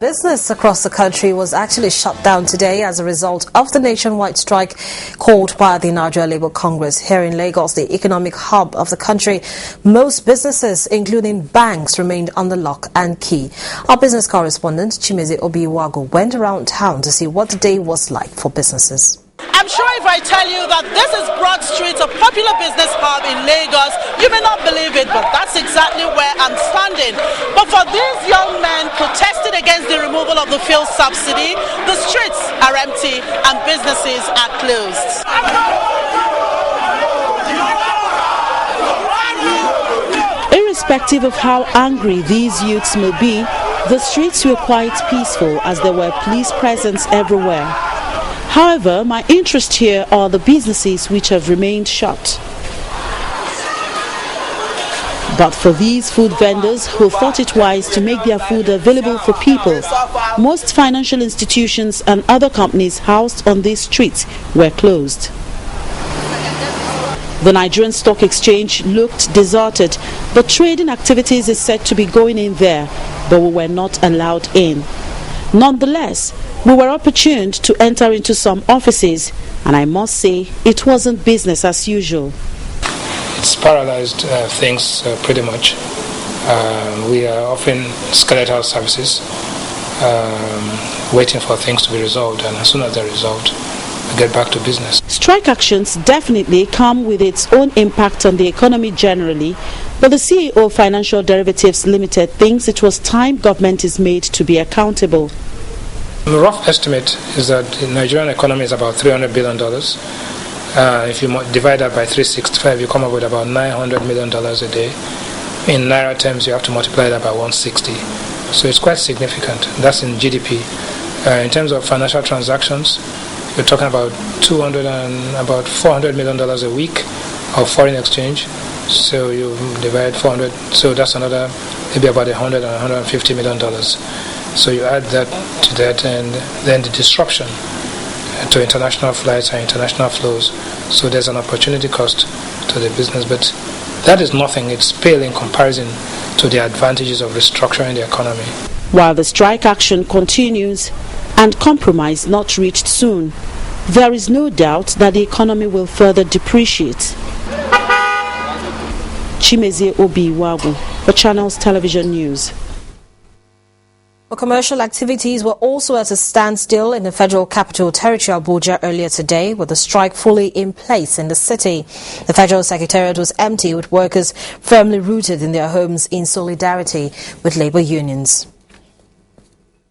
Business across the country was actually shut down today as a result of the nationwide strike called by the Nigeria Labour Congress. Here in Lagos, the economic hub of the country, most businesses, including banks, remained under lock and key. Our business correspondent, Chimeze Obiwago, went around town to see what the day was like for businesses. I'm sure if I tell you that this is Broad Street, a popular business hub in Lagos, you may not believe it, but that's exactly where I'm standing. But for these young men protesting against the removal of the fuel subsidy, the streets are empty and businesses are closed. Irrespective of how angry these youths may be, the streets were quite peaceful as there were police presence everywhere. However, my interest here are the businesses which have remained shut. But for these food vendors who thought it wise to make their food available for people, most financial institutions and other companies housed on these streets were closed. The Nigerian Stock Exchange looked deserted, but trading activities is said to be going in there, but we were not allowed in. Nonetheless, we were opportuned to enter into some offices, and I must say it wasn't business as usual. It's paralyzed things pretty much. We are offering skeletal services, waiting for things to be resolved, and as soon as they're resolved, we get back to business. Strike actions definitely come with its own impact on the economy generally, but the CEO of Financial Derivatives Limited thinks it was time government is made to be accountable. The rough estimate is that the Nigerian economy is about $300 billion. If you divide that by 365, you come up with about $900 million a day. In Naira terms, you have to multiply that by 160. So it's quite significant. That's in GDP. In terms of financial transactions, you're talking about $400 million a week of foreign exchange. So you divide 400, so that's another maybe about $100 and $150 million. So you add that to that, and then the disruption to international flights and international flows. So there's an opportunity cost to the business, but that is nothing. It's pale in comparison to the advantages of restructuring the economy. While the strike action continues and compromise not reached soon, there is no doubt that the economy will further depreciate. Chimeze Obiwago for Channels Television News. Commercial activities were also at a standstill in the Federal Capital Territory, Abuja, earlier today, with the strike fully in place in the city. The Federal Secretariat was empty, with workers firmly rooted in their homes in solidarity with labor unions.